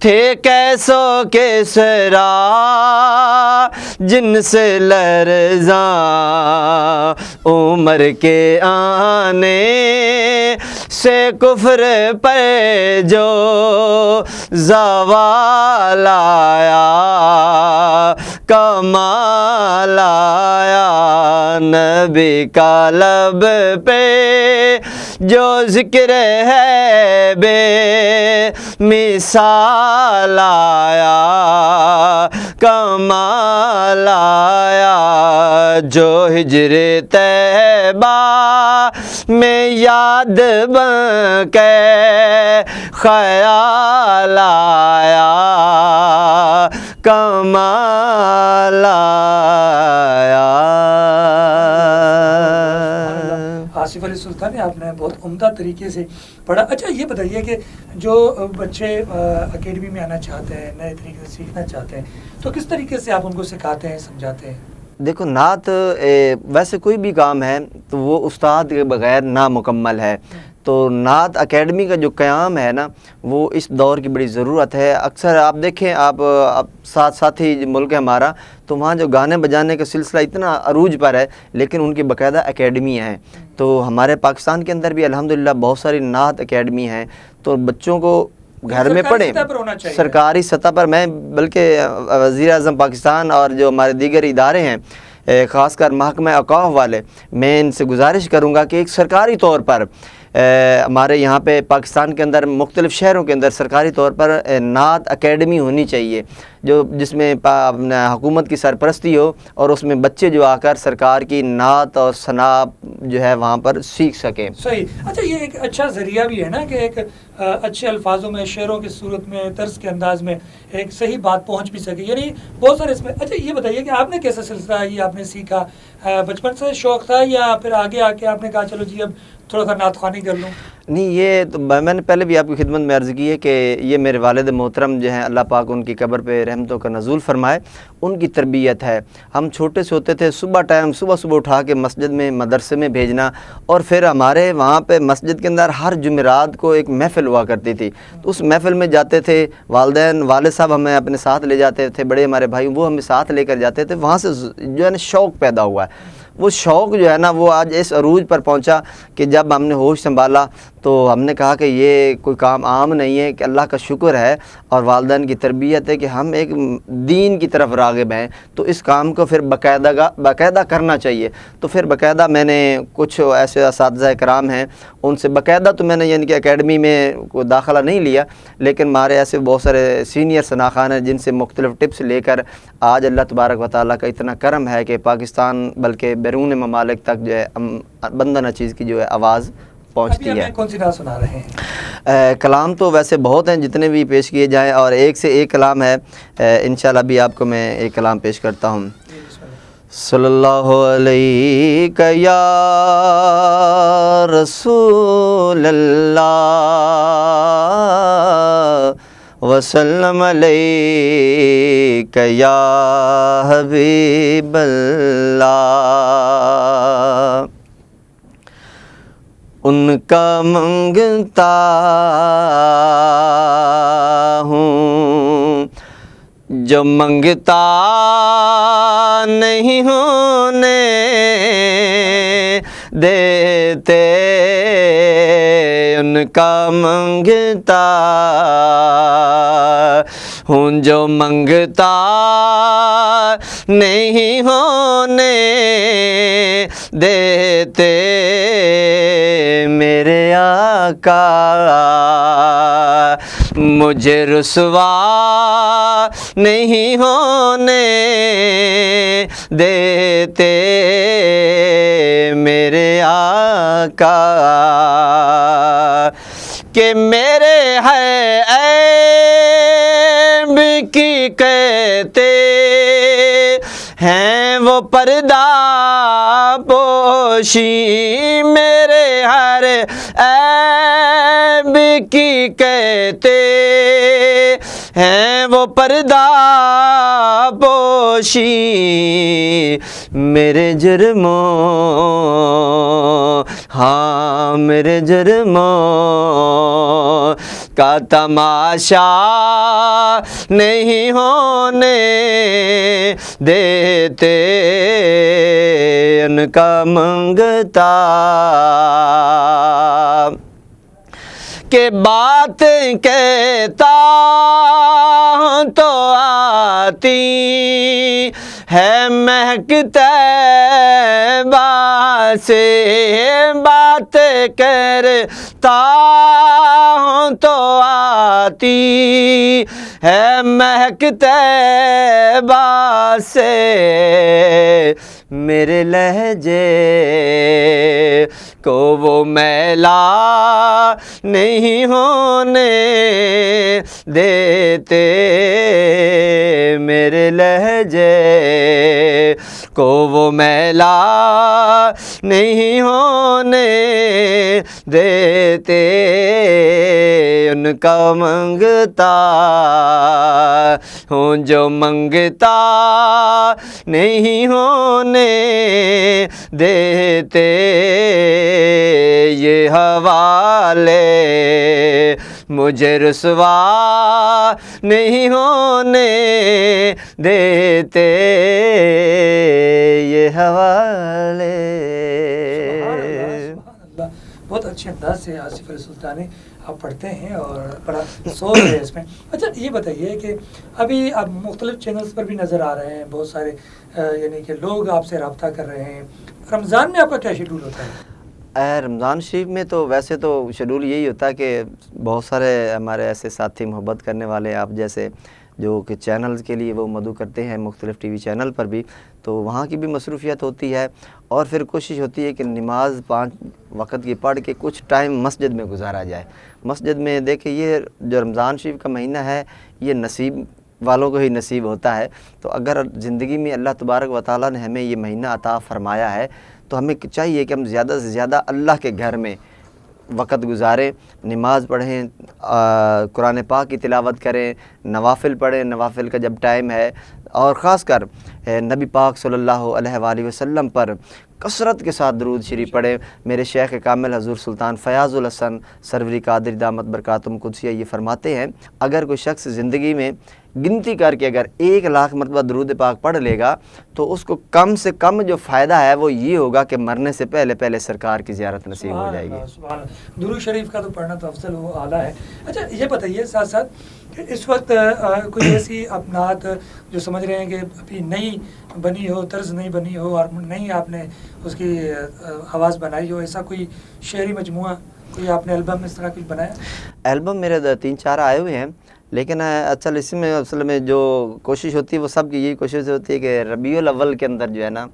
تھے کیسو کے سرا جن سے لرزاں عمر کے آنے سے کفر پر جو زوال آیا کمال آیا نبی کا لب پہ جو ذکر ہے بے مثال آیا کمال آیا جو ہجر طیبہ میں یاد بن کے خیال آیا کمال آیا۔ آصف علی سلطانی، آپ نے بہت عمدہ طریقے سے پڑھا۔ اچھا یہ بتائیے کہ جو بچے اکیڈمی میں آنا چاہتے ہیں، نئے طریقے سے سیکھنا چاہتے ہیں، تو کس طریقے سے آپ ان کو سکھاتے ہیں، سمجھاتے ہیں؟ دیکھو نعت ویسے کوئی بھی کام ہے تو وہ استاد کے بغیر نامکمل ہے، تو نعت اکیڈمی کا جو قیام ہے نا وہ اس دور کی بڑی ضرورت ہے۔ اکثر آپ دیکھیں، آپ ساتھی ملک ہے ہمارا، تو وہاں جو گانے بجانے کا سلسلہ اتنا عروج پر ہے، لیکن ان کی باقاعدہ اکیڈمی ہیں۔ تو ہمارے پاکستان کے اندر بھی الحمدللہ بہت ساری نعت اکیڈمی ہیں، تو بچوں کو گھر میں پڑھیں، سرکاری سطح پر۔ میں بلکہ وزیر اعظم پاکستان اور جو ہمارے دیگر ادارے ہیں، خاص کر محکمہ اوقاف والے، میں ان سے گزارش کروں گا کہ ایک سرکاری طور پر ہمارے یہاں پہ پاکستان کے اندر مختلف شہروں کے اندر سرکاری طور پر نعت اکیڈمی ہونی چاہیے، جس میں حکومت کی سرپرستی ہو، اور اس میں بچے جو آ کر سرکار کی نعت اور ثنا جو ہے وہاں پر سیکھ سکیں۔ صحیح۔ اچھا یہ ایک اچھا ذریعہ بھی ہے نا کہ ایک اچھے الفاظوں میں، شعروں کی صورت میں، طرز کے انداز میں ایک صحیح بات پہنچ بھی سکے، یعنی بہت سارے اس میں۔ اچھا یہ بتائیے کہ آپ نے کیسا سلسلہ یہ آپ نے سیکھا؟ بچپن سے شوق تھا یا پھر آگے آ کے آپ نے کہا چلو جی اب تھوڑا سا نعت خوانی کر لوں؟ نہیں، یہ تو میں نے پہلے بھی آپ کی خدمت میں عرض کی ہے کہ یہ میرے والد محترم جو ہیں، اللہ پاک ان کی قبر پہ رحمتوں کا نزول فرمائے، ان کی تربیت ہے۔ ہم چھوٹے سے ہوتے تھے، صبح اٹھا کے مسجد میں، مدرسے میں بھیجنا، اور پھر ہمارے وہاں پہ مسجد کے اندر ہر جمعرات کو ایک محفل ہوا کرتی تھی، تو اس محفل میں جاتے تھے، والد صاحب ہمیں اپنے ساتھ لے جاتے تھے، بڑے ہمارے بھائی وہ ہمیں ساتھ لے کر جاتے تھے، وہاں سے جو ہے نا شوق پیدا ہوا ہے۔ وہ شوق جو ہے نا وہ آج اس عروج پر پہنچا کہ جب ہم نے ہوش سنبھالا تو ہم نے کہا کہ یہ کوئی کام عام نہیں ہے، کہ اللہ کا شکر ہے اور والدین کی تربیت ہے کہ ہم ایک دین کی طرف راغب ہیں، تو اس کام کو پھر باقاعدہ کرنا چاہیے۔ تو پھر باقاعدہ میں نے کچھ ایسے اساتذہ کرام ہیں، ان سے باقاعدہ تو میں نے یعنی کہ اکیڈمی میں کوئی داخلہ نہیں لیا، لیکن ہمارے ایسے بہت سارے سینئر ثناخوان ہیں جن سے مختلف ٹپس لے کر آج اللہ تبارک و تعالیٰ کا اتنا کرم ہے کہ پاکستان بلکہ بیرون ممالک تک جو ہے بندہ نچیز کی جو ہے آواز پہنچتی ہے۔ کون سی نعت سنا رہے ہیں؟ کلام تو ویسے بہت ہیں جتنے بھی پیش کیے جائیں، اور ایک سے ایک کلام ہے، انشاءاللہ بھی آپ کو میں ایک کلام پیش کرتا ہوں۔ صلی اللہ علیہ یا رسول اللہ وسلم علیک یا حبیب اللہ، ان کا منگتا ہوں جو منگتا نہیں ہونے دیتے، ان کا منگتا ہوں جو منگتا نہیں ہونے دیتے، میرے آقا مجھے رسوا نہیں ہونے دیتے، میرے آقا کہ میرے ہے عیب کی کہتے ہیں وہ پردہ پوشی، میرے ہر عیب کی کہتے ہیں وہ پردہ پوشی میرے جرموں، ہاں میرے جرموں کا تماشا نہیں ہونے دیتے ان کا منگتا، کہ باتیں کہتا ہوں تو آتی ہے مہک طیبہ سے، باتیں کرتا ہوں تو آتی ہے مہک طیبہ سے، میرے لہجے کو وہ میلا نہیں ہونے دیتے، میرے لہجے کو وہ میلا نہیں ہونے دیتے، ان کا منگتا ہوں جو منگتا نہیں ہونے دیتے، یہ حوالے مجھے رسوا نہیں ہونے دیتے، یہ حوالے۔ سبحان اللہ، سبحان اللہ، بہت اچھے انداز سے آصف علی سلطانی آپ پڑھتے ہیں اور بڑا سوچ ہے اس میں۔ اچھا یہ بتائیے کہ ابھی آپ مختلف چینلز پر بھی نظر آ رہے ہیں، بہت سارے یعنی کہ لوگ آپ سے رابطہ کر رہے ہیں، رمضان میں آپ کا کیا شیڈول ہوتا ہے؟ رمضان شریف میں تو ویسے تو شیڈول یہی ہوتا ہے کہ بہت سارے ہمارے ایسے ساتھی محبت کرنے والے آپ جیسے جو کہ چینلز کے لیے وہ مدعو کرتے ہیں مختلف ٹی وی چینل پر بھی، تو وہاں کی بھی مصروفیت ہوتی ہے، اور پھر کوشش ہوتی ہے کہ نماز 5 وقت کی پڑھ کے کچھ ٹائم مسجد میں گزارا جائے۔ مسجد میں دیکھیں یہ جو رمضان شریف کا مہینہ ہے یہ نصیب والوں کو ہی نصیب ہوتا ہے، تو اگر زندگی میں اللہ تبارک و تعالیٰ نے ہمیں یہ مہینہ عطا فرمایا ہے تو ہمیں چاہیے کہ ہم زیادہ سے زیادہ اللہ کے گھر میں وقت گزاریں، نماز پڑھیں، قرآن پاک کی تلاوت کریں، نوافل پڑھیں، نوافل کا جب ٹائم ہے، اور خاص کر نبی پاک صلی اللہ علیہ وآلہ وسلم پر کثرت کے ساتھ درود شریف پڑھیں۔ میرے شیخ کامل حضور سلطان فیاض الحسن سروری قادری دامت برکاتہم قدسیہ یہ فرماتے ہیں، اگر کوئی شخص زندگی میں گنتی کر کے اگر 1,00,000 مرتبہ درود پاک پڑھ لے گا تو اس کو کم سے کم جو فائدہ ہے وہ یہ ہوگا کہ مرنے سے پہلے پہلے سرکار کی زیارت نصیب ہو جائے گی۔ سبحان اللہ، درود شریف کا تو پڑھنا تو افضل و اعلیٰ ہے۔ اچھا یہ بتائیے ساتھ ساتھ کہ اس وقت کوئی ایسی اپنات جو سمجھ رہے ہیں کہ ابھی نئی بنی ہو، طرز نہیں بنی ہو اور نہیں آپ نے اس کی آواز بنائی ہو، ایسا کوئی شعری مجموعہ، کوئی آپ نے البم اس طرح کچھ بنایا؟ البم میرے 3-4 آئے ہوئے ہیں، لیکن اصل میں جو کوشش ہوتی ہے وہ سب کی یہی کوشش ہوتی ہے کہ ربیع الاول کے اندر جو ہے نا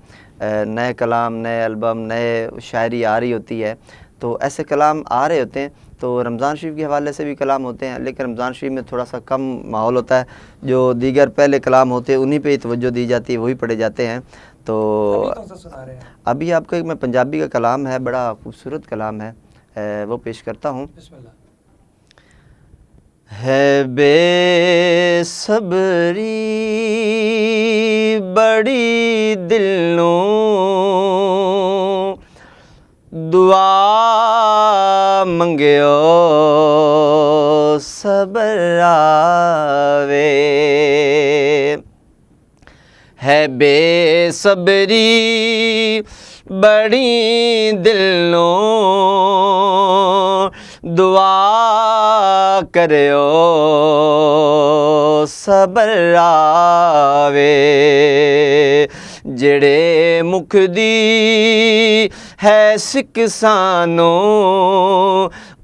نئے کلام، نئے البم، نئے شاعری آ رہی ہوتی ہے، تو ایسے کلام آ رہے ہوتے ہیں، تو رمضان شریف کے حوالے سے بھی کلام ہوتے ہیں، لیکن رمضان شریف میں تھوڑا سا کم ماحول ہوتا ہے، جو دیگر پہلے کلام ہوتے ہیں انہی پہ ہی توجہ دی جاتی ہے، وہی پڑھے جاتے ہیں۔ تو ابھی آپ کو ایک میں پنجابی کا کلام ہے، بڑا خوبصورت کلام ہے، وہ پیش کرتا ہوں۔ بسم اللہ۔ ہے بے صبری بڑی دلوں دعا منگیو صبر آوے، ہے بے صبری بڑی دلوں دعا کریو صبر آوے، جڑے مکھ دی ہے سکسانوں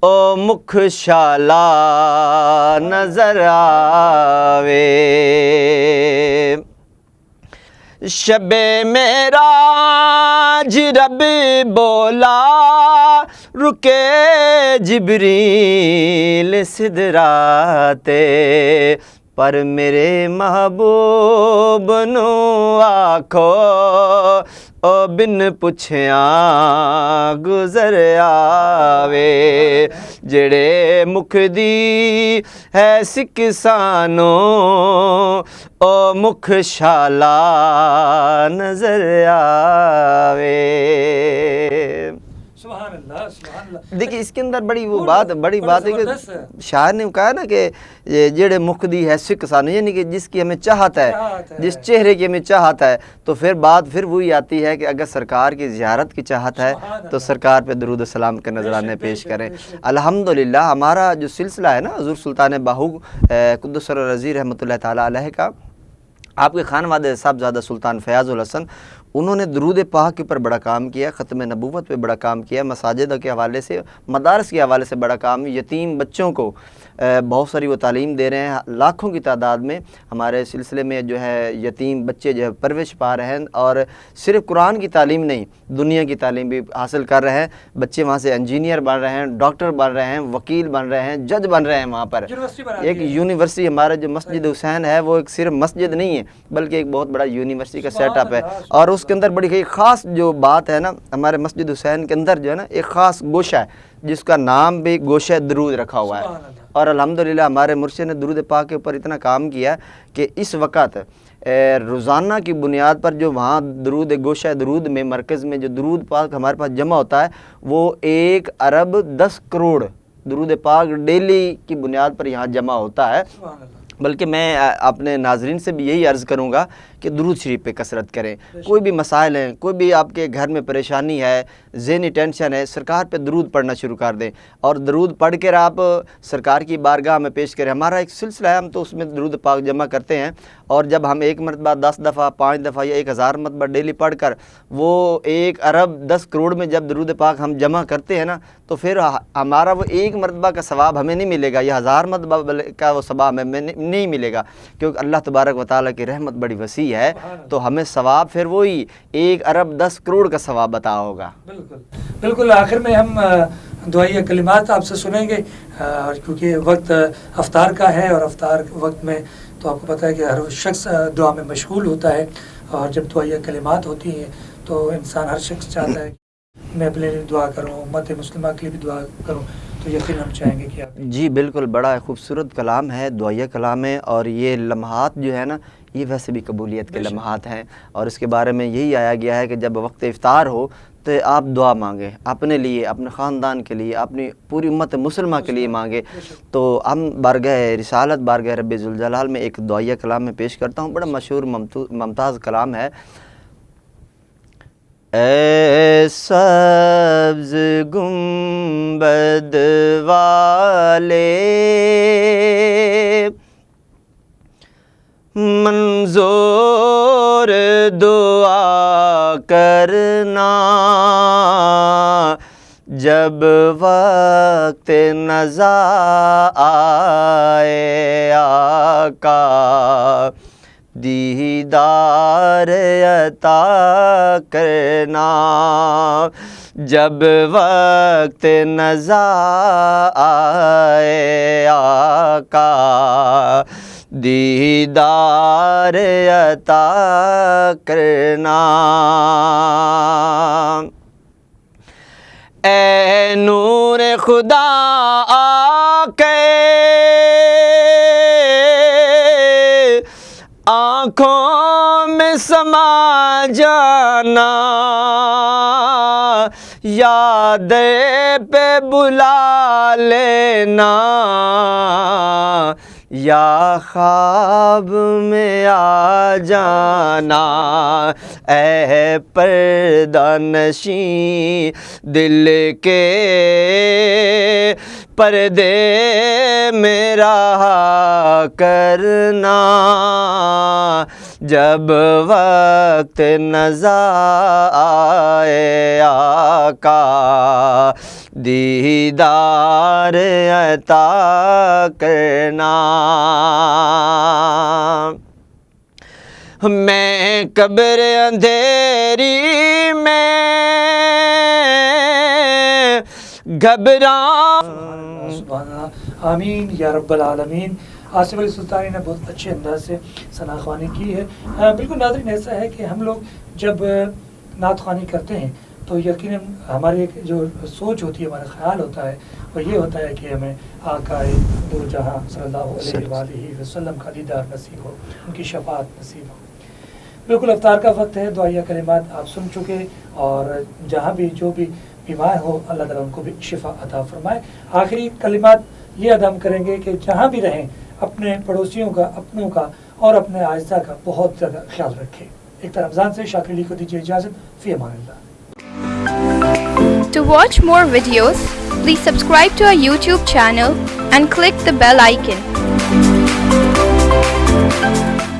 او مکھ شالا نظر آوے، شب معراج رب بولا رکے جبریل سدراتے پر میرے محبوب نو آکھو او بن پچھیاں گزر آوے جڑے مکھ دی ہے سکھ سانو او مکھ شالا نظر آوے۔ سبحان اللہ سبحان اللہ۔ دیکھیے اس کے اندر بڑی وہ بات ہے کہ شاعر نے کہا نا کہ جڑے مکھ دی ہے سکھ سانو، یعنی کہ جس کی ہمیں چاہت ہے، جس چہرے کی ہمیں چاہت ہے، تو پھر بات پھر وہی آتی ہے کہ اگر سرکار کی زیارت کی چاہت ہے تو سرکار پہ درود و سلام کے نذرانے پیش کریں۔ الحمدللہ ہمارا جو سلسلہ ہے نا حضور سلطان باہو قدس سر رضی رحمۃ اللہ تعالیٰ علیہ کا، آپ کے خانوادہ صاحبزادہ سلطان فیاض الحسن، انہوں نے درود پاک کے اوپر بڑا کام کیا، ختم نبوت پہ بڑا کام کیا، مساجد کے حوالے سے، مدارس کے حوالے سے بڑا کام، یتیم بچوں کو بہت ساری وہ تعلیم دے رہے ہیں، لاکھوں کی تعداد میں ہمارے سلسلے میں جو ہے یتیم بچے جو ہے پرورش پا رہے ہیں، اور صرف قرآن کی تعلیم نہیں دنیا کی تعلیم بھی حاصل کر رہے ہیں۔ بچے وہاں سے انجینئر بن رہے ہیں، ڈاکٹر بن رہے ہیں، وکیل بن رہے ہیں، جج بن رہے ہیں وہاں پر۔ ایک یونیورسٹی ہمارا جو مسجد حسین ہے وہ ایک صرف مسجد نہیں ہے بلکہ ایک بہت بڑا یونیورسٹی کا سیٹ اپ ہے، اور اس کے اندر بڑی خاص جو بات ہے نا، ہمارے مسجد حسین کے اندر جو ہے نا ایک خاص گوشہ ہے جس کا نام بھی گوشہ درود رکھا ہوا ہے، اور الحمدللہ ہمارے مرشد نے درود پاک کے اوپر اتنا کام کیا کہ اس وقت روزانہ کی بنیاد پر جو وہاں درود گوشہ درود میں مرکز میں جو درود پاک ہمارے پاس جمع ہوتا ہے وہ 1 ارب 10 کروڑ درود پاک ڈیلی کی بنیاد پر یہاں جمع ہوتا ہے۔ بلکہ میں اپنے ناظرین سے بھی یہی عرض کروں گا کہ درود شریف پہ کثرت کریں، کوئی بھی مسائل ہیں، کوئی بھی آپ کے گھر میں پریشانی ہے، ذہنی ٹینشن ہے، سرکار پہ درود پڑھنا شروع کر دیں، اور درود پڑھ کر آپ سرکار کی بارگاہ میں پیش کریں۔ ہمارا ایک سلسلہ ہے، ہم تو اس میں درود پاک جمع کرتے ہیں، اور جب ہم 1 مرتبہ 10 دفعہ 5 دفعہ یا 1000 مرتبہ ڈیلی پڑھ کر وہ 1 ارب 10 کروڑ میں جب درود پاک ہم جمع کرتے ہیں نا، تو پھر ہمارا وہ 1 مرتبہ کا ثواب ہمیں نہیں ملے گا، یا 1000 مرتبہ کا وہ ثواب ہمیں نہیں ملے گا، کیونکہ اللہ تبارک و تعالیٰ کی رحمت بڑی وسیع ہے، تو ہمیں ثواب پھر وہی 1 ارب 10 کروڑ کا ثواب عطا ہوگا۔ بالکل آخر میں ہم دعائیہ کلمات آپ سے سنیں گے، کیونکہ وقت افطار کا ہے، اور افطار وقت میں تو آپ کو پتہ ہے کہ ہر شخص دعا میں مشغول ہوتا ہے، اور جب دعائیہ کلمات ہوتی ہیں تو انسان ہر شخص چاہتا ہے کہ میں اپنے لیے دعا کروں، امت مسلمہ کے لیے بھی دعا کروں، تو یقین ہم چاہیں گے کہ آپ جی بالکل، بڑا خوبصورت کلام ہے، دعائیہ کلام ہے، اور یہ لمحات جو ہے نا یہ ویسے بھی قبولیت کے لمحات ہیں، اور اس کے بارے میں یہی آیا گیا ہے کہ جب وقت افطار ہو تو آپ دعا مانگیں اپنے لیے، اپنے خاندان کے لیے، اپنی پوری امت مسلمہ کے لیے مانگیں۔ تو ہم بارگاہ رسالت، بارگاہ رب ذوالجلال میں ایک دعائیہ کلام میں پیش کرتا ہوں، بڑا مشہور ممتاز کلام ہے۔ اے سبز گنبد والے منظور دعا کرنا، جب وقت نزا آئے آقا دیدار عطا کرنا، جب وقت نزا آئے آقا دیدار عطا کرنا۔ اے نور خدا آ کے آنکھوں میں سما جانا، یاد پہ بلا لینا، یا خواب میں آ جانا، اے پردہ نشین دل کے پردے میں رہا کرنا، جب وقت نزا آئے آقا دیدار عطا کرنا۔ میں قبر اندھیری میں گھبراں، سبحان اللہ، آمین یا رب العالمین۔ آصف علی سلطانی نے بہت اچھے انداز سے ثنا خوانی کی ہے. بالکل ناظرین ایسا ہے کہ ہم لوگ جب نعت خوانی کرتے ہیں تو یقیناً ہماری ایک جو سوچ ہوتی ہے، ہمارا خیال ہوتا ہے وہ یہ ہوتا ہے کہ ہمیں آقا دو جہاں صلی اللہ علیہ وآلہ وسلم کا دیدار نصیب ہو، ان کی شفاعت نصیب ہو. بالکل افطار کا وقت ہے، دعائیہ کلمات آپ سن چکے، اور جہاں بھی جو بھی بیمار ہو اللہ تعالیٰ ان کو بھی شفا عطا فرمائے. آخری کلمات یہ ادا کریں گے کہ جہاں بھی رہیں اپنے پڑوسیوں کا، اپنوں کا اور اپنے آہستہ کا بہت زیادہ خیال رکھیں. ایک رمضان سے شاکر علی کو دیجیے اجازت. فی Aman Ullah. To watch more videos, please subscribe to our YouTube channel and click the bell icon.